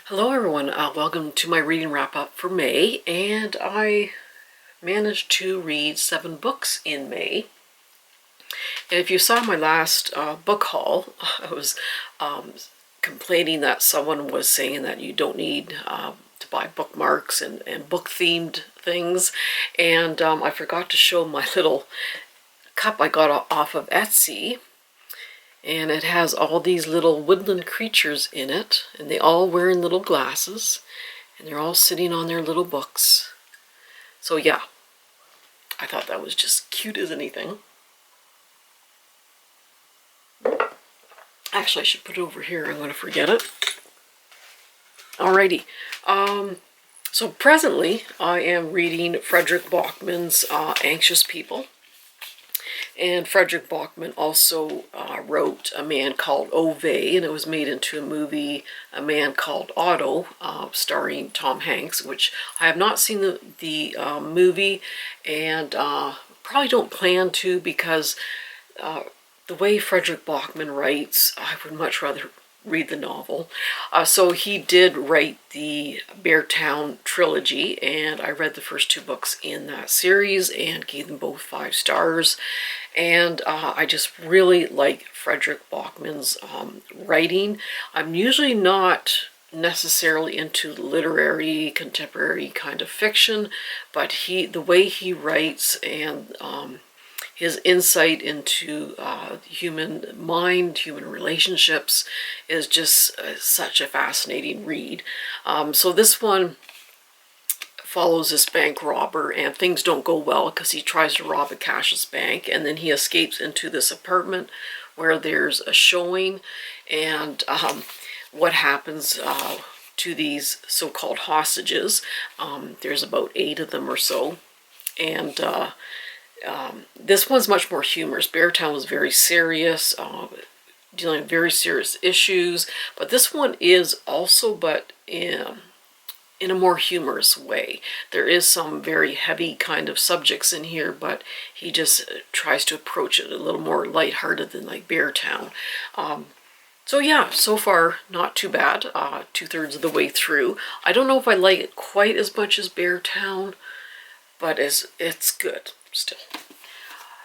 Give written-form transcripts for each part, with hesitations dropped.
Hello everyone, welcome to my reading wrap-up for May, and I managed to read 7 books in May. And if you saw my last book haul, I was complaining that someone was saying that you don't need to buy bookmarks and book-themed things, and I forgot to show my little cup I got off of Etsy. And it has all these little woodland creatures in it, and they all wearing little glasses, and they're all sitting on their little books. So yeah, I thought that was just cute as anything. Actually, I should put it over here. I'm going to forget it. Alrighty. So presently, I am reading Frederick Bachman's Anxious People. And Frederick Bachman also wrote A Man Called Ove, and it was made into a movie, A Man Called Otto, starring Tom Hanks, which I have not seen the movie, and probably don't plan to, because the way Frederick Bachman writes, I would much rather read the novel. So he did write the Beartown trilogy, and I read the first 2 books in that series and gave them both 5 stars. And I just really like Frederick Bachman's writing. I'm usually not necessarily into literary, contemporary kind of fiction, but the way he writes and his insight into human mind, human relationships, is just such a fascinating read. So this one follows this bank robber, and things don't go well because he tries to rob a cashless bank, and then he escapes into this apartment where there's a showing, and what happens to these so-called hostages. There's about 8 of them or so, and this one's much more humorous. Beartown was very serious, dealing with very serious issues, but this one is also, but in a more humorous way. There is some very heavy kind of subjects in here, but he just tries to approach it a little more lighthearted than like Beartown. So yeah, so far not too bad. 2/3 of the way through. I don't know if I like it quite as much as Beartown, but it's good still.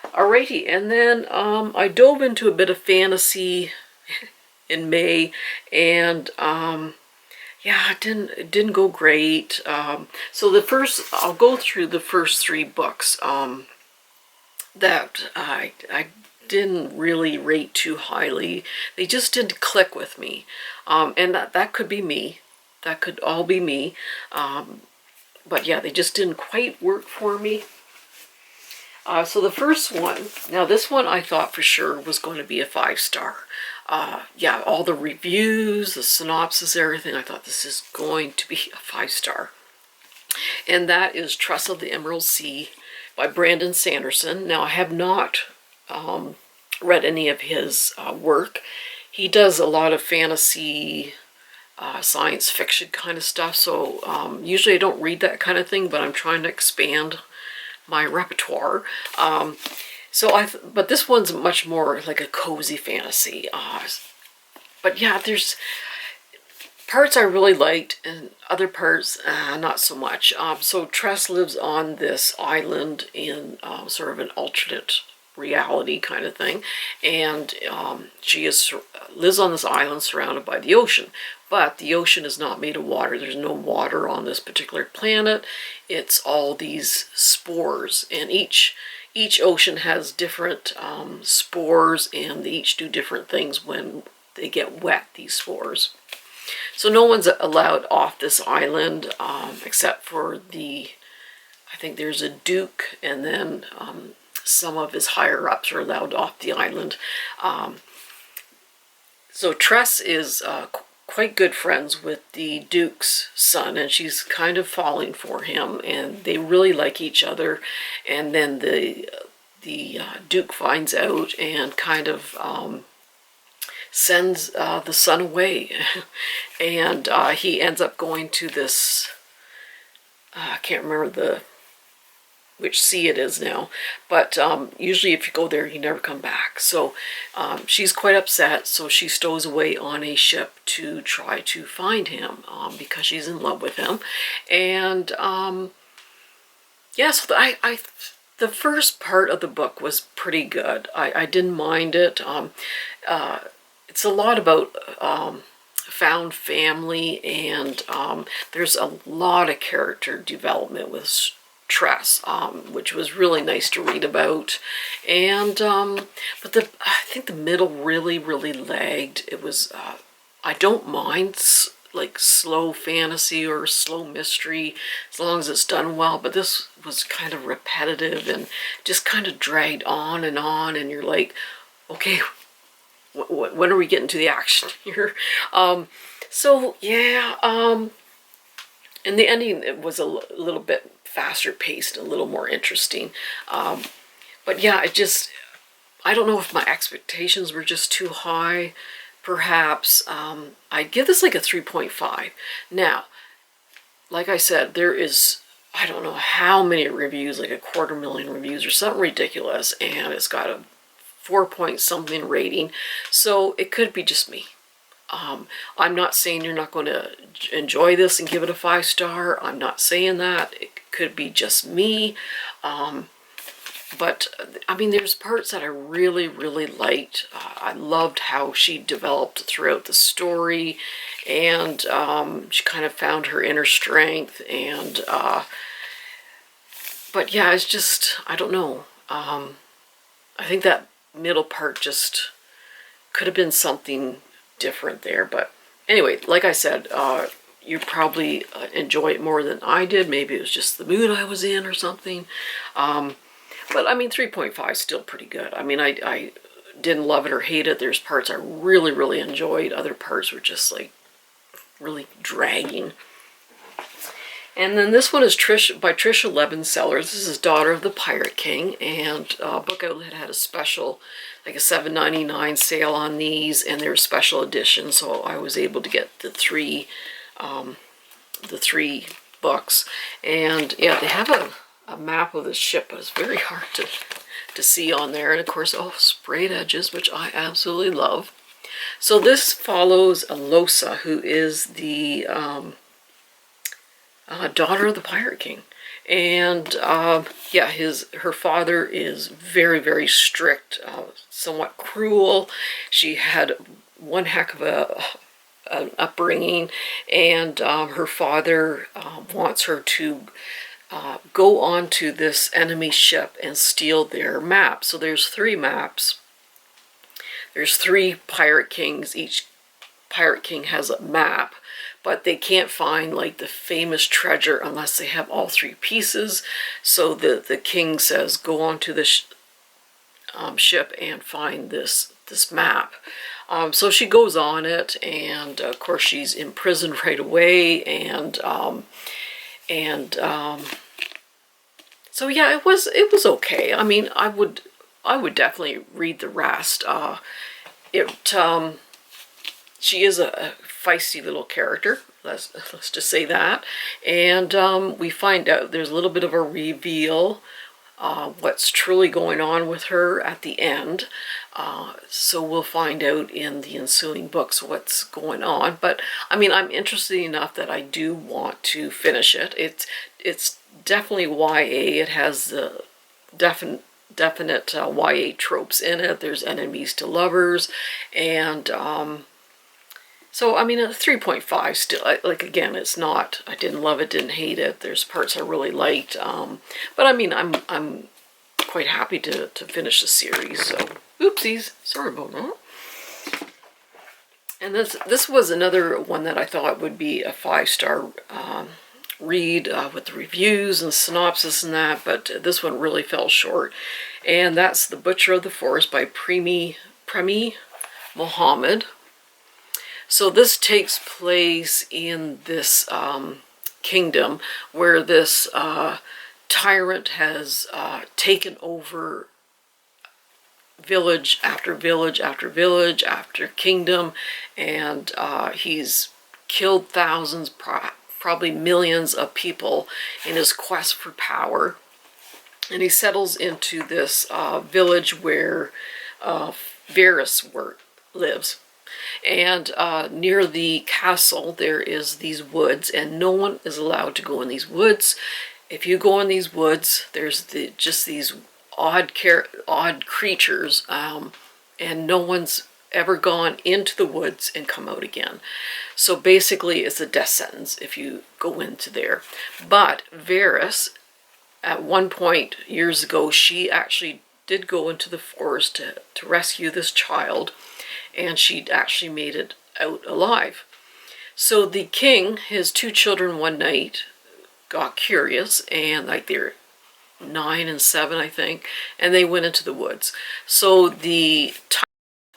Alrighty, and then I dove into a bit of fantasy in May, and yeah, it didn't go great. So I'll go through the first 3 books that I didn't really rate too highly. They just didn't click with me, and that could be me. That could all be me. But yeah, they just didn't quite work for me. So the first one, now this one I thought for sure was going to be a 5-star. Yeah, all the reviews, the synopsis, everything, I thought this is going to be a 5-star. And that is Tress of the Emerald Sea by Brandon Sanderson. Now, I have not read any of his work. He does a lot of fantasy, science fiction kind of stuff, so usually I don't read that kind of thing, but I'm trying to expand my repertoire. But this one's much more like a cozy fantasy. But yeah, there's parts I really liked and other parts not so much. So Tress lives on this island in sort of an alternate reality kind of thing, and she lives on this island surrounded by the ocean. But the ocean is not made of water. There's no water on this particular planet. It's all these spores, and each ocean has different spores, and they each do different things when they get wet, these spores. So no one's allowed off this island except for I think there's a duke, and then some of his higher-ups are allowed off the island. So Tress is quite good friends with the duke's son, and she's kind of falling for him, and they really like each other. And then the duke finds out and kind of sends the son away, and he ends up going to this, I can't remember which sea it is now. But usually if you go there, you never come back. So she's quite upset, so she stows away on a ship to try to find him because she's in love with him. And yes, the first part of the book was pretty good. I didn't mind it. It's a lot about found family, and there's a lot of character development with Tress, which was really nice to read about. And but I think the middle really lagged. It was I don't mind like slow fantasy or slow mystery as long as it's done well, but this was kind of repetitive and just kind of dragged on, and you're like, okay, when are we getting to the action here? So yeah, and the ending, it was a little bit faster paced, a little more interesting. But yeah, I don't know if my expectations were just too high. Perhaps I'd give this like a 3.5. Now, like I said, there is, I don't know how many reviews, like 250,000 reviews or something ridiculous, and it's got a 4 point something rating, so it could be just me. I'm not saying you're not going to enjoy this and give it a 5-star. I'm not saying that. It could be just me. But I mean, there's parts that I really liked. I loved how she developed throughout the story, and she kind of found her inner strength. And but yeah, it's just, I don't know. I think that middle part just could have been something different there. But anyway, like I said, you probably enjoy it more than I did. Maybe it was just the mood I was in or something. But I mean, 3.5 is still pretty good. I mean, I didn't love it or hate it. There's parts I really enjoyed. Other parts were just like really dragging. And then this one is by Trisha Leban Sellers. This is Daughter of the Pirate King, and Book Outlet had a special, like a $7.99 sale on these, and they're special editions. So I was able to get the three books. And yeah, they have a map of the ship, but it's very hard to see on there. And of course, sprayed edges, which I absolutely love. So this follows Alosa, who is the daughter of the Pirate King. And yeah, her father is very strict, somewhat cruel. She had one heck of an upbringing, and her father wants her to go onto this enemy ship and steal their map. So there's 3 maps. There's 3 pirate kings. Each pirate king has a map, but they can't find like the famous treasure unless they have all 3 pieces. So the king says, go onto the ship and find this map. So she goes on it, and of course she's imprisoned right away, and so yeah, it was okay. I mean, I would definitely read the rest. She is a feisty little character. Let's just say that. And we find out there's a little bit of a reveal what's truly going on with her at the end. So we'll find out in the ensuing books what's going on. But I mean, I'm interested enough that I do want to finish it. It's definitely YA. It has the definite YA tropes in it. There's enemies to lovers, and so I mean, a 3.5 still. Like again, it's not. I didn't love it, didn't hate it. There's parts I really liked, but I mean, I'm quite happy to finish the series. So, oopsies, sorry about that. And this was another one that I thought would be a 5-star read with the reviews and synopsis and that, but this one really fell short. And that's The Butcher of the Forest by Premi Mohammed. So this takes place in this kingdom where this tyrant has taken over village after village after village after kingdom, and he's killed thousands, probably millions of people in his quest for power. and he settles into this village where Varys lives. And near the castle there is these woods, and no one is allowed to go in these woods. If you go in these woods, there's just these odd creatures, and no one's ever gone into the woods and come out again. So basically it's a death sentence if you go into there. But Varys, at one point years ago, she actually did go into the forest to rescue this child, and she actually made it out alive. So the king, his two children one night got curious, and like they're 9 and 7, I think, and they went into the woods. So the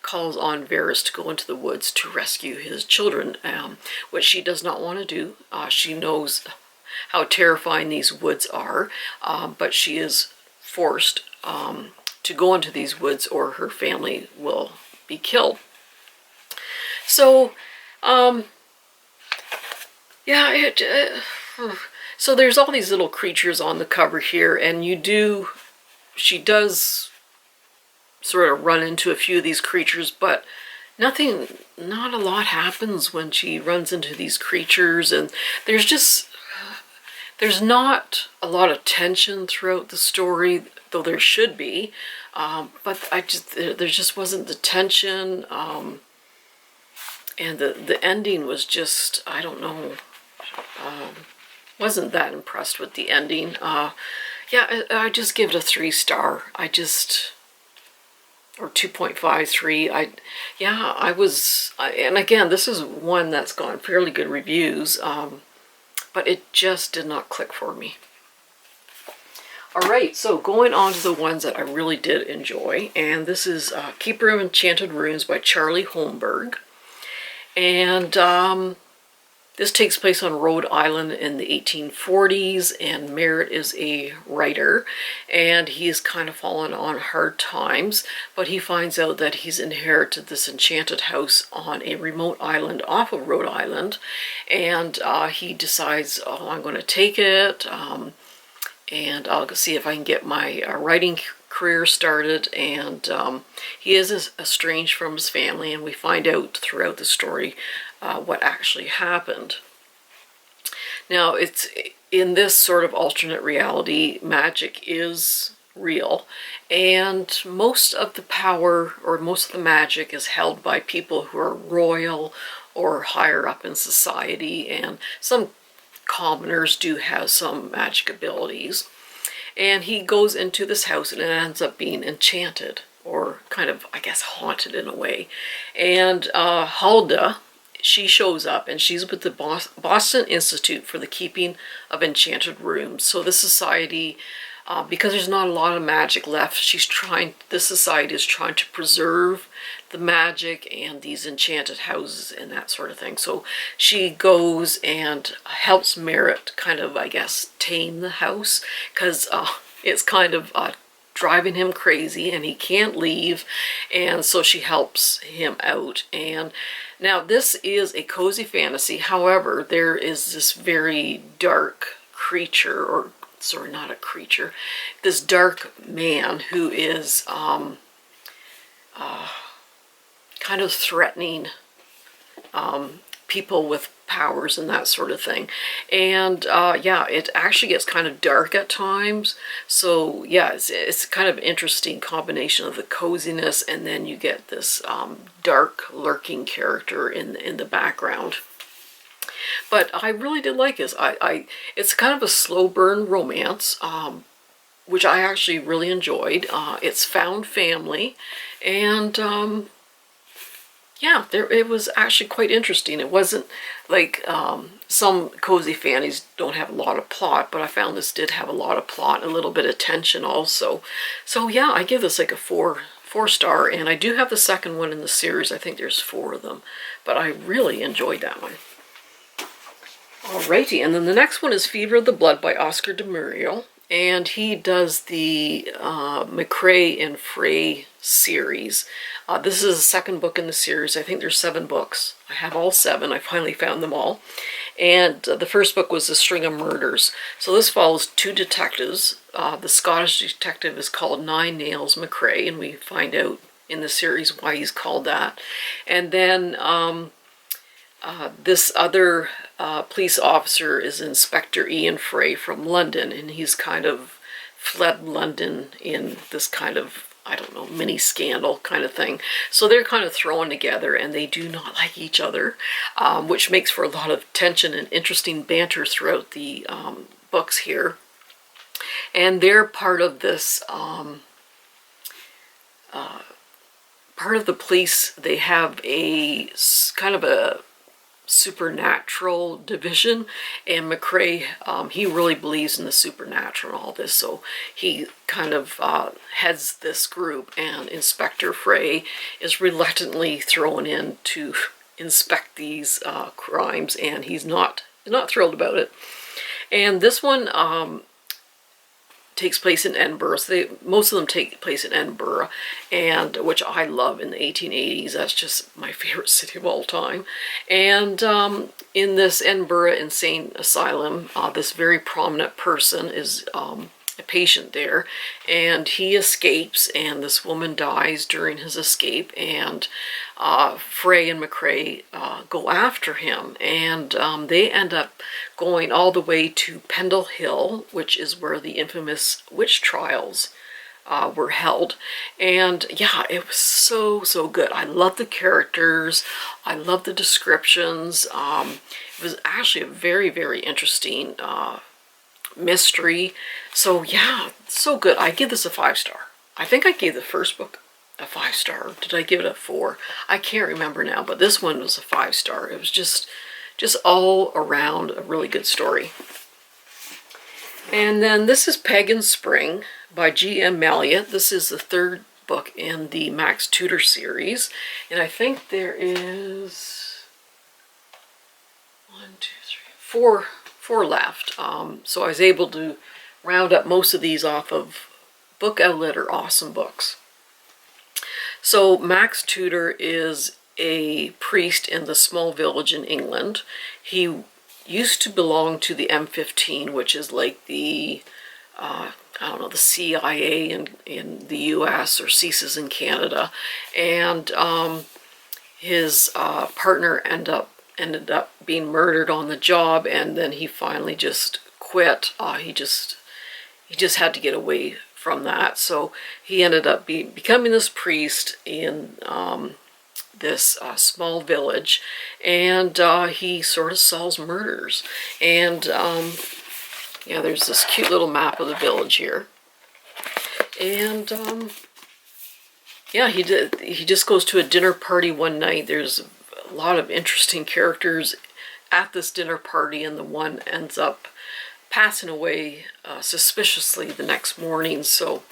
calls on Varys to go into the woods to rescue his children, which she does not want to do. She knows how terrifying these woods are, but she is forced to go into these woods or her family will be killed. So, yeah, so there's all these little creatures on the cover here, and she does sort of run into a few of these creatures, but not a lot happens when she runs into these creatures, and there's not a lot of tension throughout the story, though there should be, but there just wasn't the tension, and the ending was just, I don't know, wasn't that impressed with the ending. Yeah, I just give it a 3-star. Or 2.53. And again, this is one that's gotten fairly good reviews, but it just did not click for me. Alright, so going on to the ones that I really did enjoy, and this is Keeper of Enchanted Runes by Charlie Holmberg. And this takes place on Rhode Island in the 1840s, and Merritt is a writer, and he's kind of fallen on hard times, but he finds out that he's inherited this enchanted house on a remote island off of Rhode Island, and he decides, oh, I'm going to take it, and I'll see if I can get my writing career started. And he is estranged from his family, and we find out throughout the story what actually happened. Now, it's in this sort of alternate reality, magic is real, and most of the power or most of the magic is held by people who are royal or higher up in society, and some commoners do have some magic abilities. And he goes into this house, and it ends up being enchanted, or kind of, I guess, haunted in a way. And Hulda, she shows up, and she's with the Boston Institute for the Keeping of Enchanted Runes. So this society, because there's not a lot of magic left, this society is trying to preserve the magic and these enchanted houses and that sort of thing. So she goes and helps Merritt kind of, I guess, tame the house, because it's kind of driving him crazy and he can't leave, and so she helps him out. And now this is a cozy fantasy, however, there is this very dark creature, or sorry, not a creature, this dark man who is kind of threatening people with powers and that sort of thing. And yeah, it actually gets kind of dark at times. So yeah, it's kind of interesting combination of the coziness, and then you get this dark lurking character in the background. But I really did like this. It's kind of a slow burn romance, which I actually really enjoyed. It's found family, and yeah, it was actually quite interesting. It wasn't like some cozy fantasy don't have a lot of plot, but I found this did have a lot of plot, a little bit of tension also. So yeah, I give this like a 4-star, and I do have the second one in the series. I think there's 4 of them, but I really enjoyed that one. Alrighty, and then the next one is Fever of the Blood by Oscar de Muriel, and he does the McCrae and Frey series. This is the second book in the series. I think there's 7 books. I have all 7. I finally found them all. And the first book was A String of Murders. So this follows 2 detectives, the Scottish detective is called Nine Nails McCrae, and we find out in the series why he's called that. And then this other police officer is Inspector Ian Frey from London, and he's kind of fled London in this kind of, I don't know, mini scandal kind of thing. So they're kind of thrown together, and they do not like each other, which makes for a lot of tension and interesting banter throughout the books here. And they're part of this, part of the police. They have a kind of a supernatural division, and McCrae, he really believes in the supernatural and all this, so he kind of heads this group, and Inspector Frey is reluctantly thrown in to inspect these crimes, and he's not thrilled about it. And this one takes place in Edinburgh. So most of them take place in Edinburgh, and which I love in the 1880s. That's just my favorite city of all time. And in this Edinburgh Insane Asylum, this very prominent person is a patient there, and he escapes, and this woman dies during his escape, and Frey and McCrae go after him, and they end up going all the way to Pendle Hill, which is where the infamous witch trials were held. And yeah, it was so good. I love the characters, I love the descriptions. It was actually a very interesting mystery. So yeah, so good. I give this a 5-star. I think I gave the first book a 5-star. Did I give it a 4? I can't remember now, but this one was a 5-star. It was just all around a really good story. And then this is Pagan Spring by G.M. Malliot. This is the 3rd book in the Max Tudor series, and I think there is 4 left. So I was able to round up most of these off of Book Outlet or Awesome Books. So Max Tudor is a priest in the small village in England. He used to belong to the M15, which is like the, I don't know, the CIA in the US, or CSIS in Canada. And his partner ended up being murdered on the job, and then he finally just quit. He just had to get away from that, so he ended up becoming this priest in this small village, and he sort of solves murders. And yeah, there's this cute little map of the village here, and yeah, he just goes to a dinner party one night. There's a lot of interesting characters at this dinner party, and the one ends up passing away suspiciously the next morning. So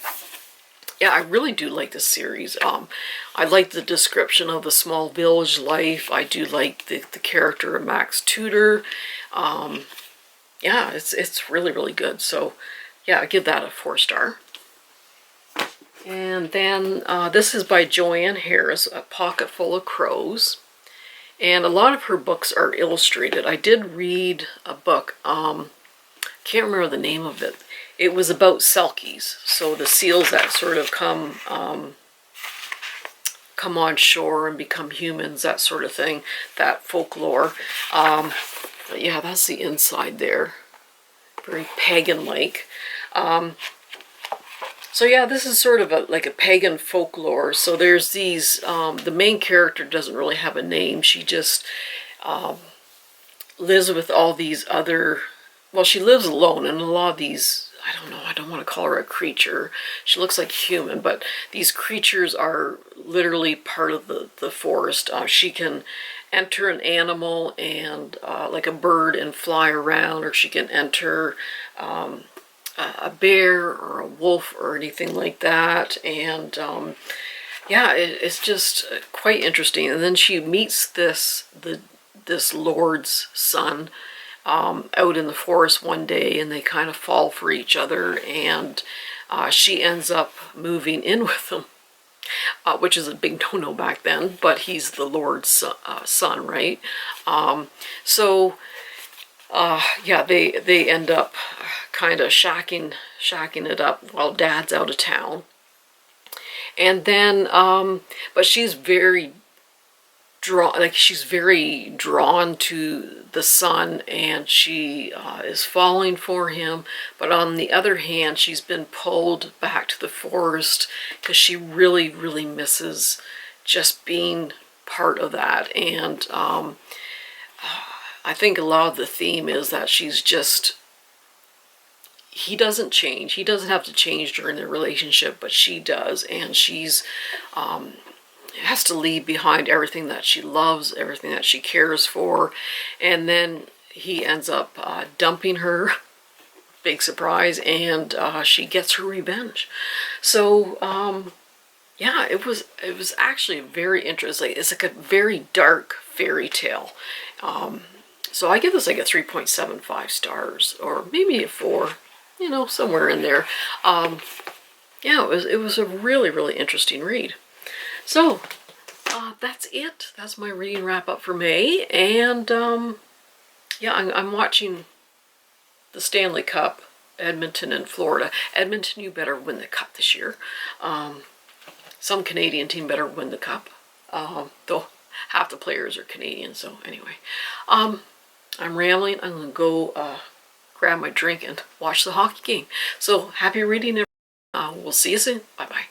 yeah, I really do like this series. I like the description of the small village life. I do like the character of Max Tudor. Yeah, it's really good. So yeah, I give that a 4-star. And then this is by Joanne Harris, A Pocket Full of Crows. And a lot of her books are illustrated. I did read a book, can't remember the name of it. It was about selkies, so the seals that sort of come on shore and become humans, that sort of thing, that folklore. But yeah, that's the inside there. Very pagan-like. So yeah, this is sort of like a pagan folklore. So there's these, the main character doesn't really have a name. She just lives with all these other, well, she lives alone, and a lot of these, I don't know, I don't want to call her a creature. She looks like human, but these creatures are literally part of the forest. She can enter an animal and like a bird and fly around, or she can enter a bear or a wolf or anything like that. And yeah, it's just quite interesting. And then she meets this lord's son out in the forest one day, and they kind of fall for each other, and she ends up moving in with him, which is a big no-no back then, but he's the Lord's son, right? So Yeah, they end up kind of shacking it up while Dad's out of town. And then, but she's very drawn to the son, and she is falling for him. But on the other hand, she's been pulled back to the forest because she really, really misses just being part of that. And I think a lot of the theme is that he doesn't change. He doesn't have to change during their relationship, but she does, and she's has to leave behind everything that she loves, everything that she cares for, and then he ends up dumping her. Big surprise, and she gets her revenge. So yeah, it was actually very interesting. It's like a very dark fairy tale. So I give this like a 3.75 stars, or maybe a 4, you know, somewhere in there. Yeah, it was a really, really interesting read. So that's it. That's my reading wrap up for May. And yeah, I'm watching the Stanley Cup, Edmonton and Florida. Edmonton, you better win the cup this year. Some Canadian team better win the cup. Though half the players are Canadian, so anyway. I'm rambling. I'm going to go grab my drink and watch the hockey game. So happy reading, everyone. We'll see you soon. Bye-bye.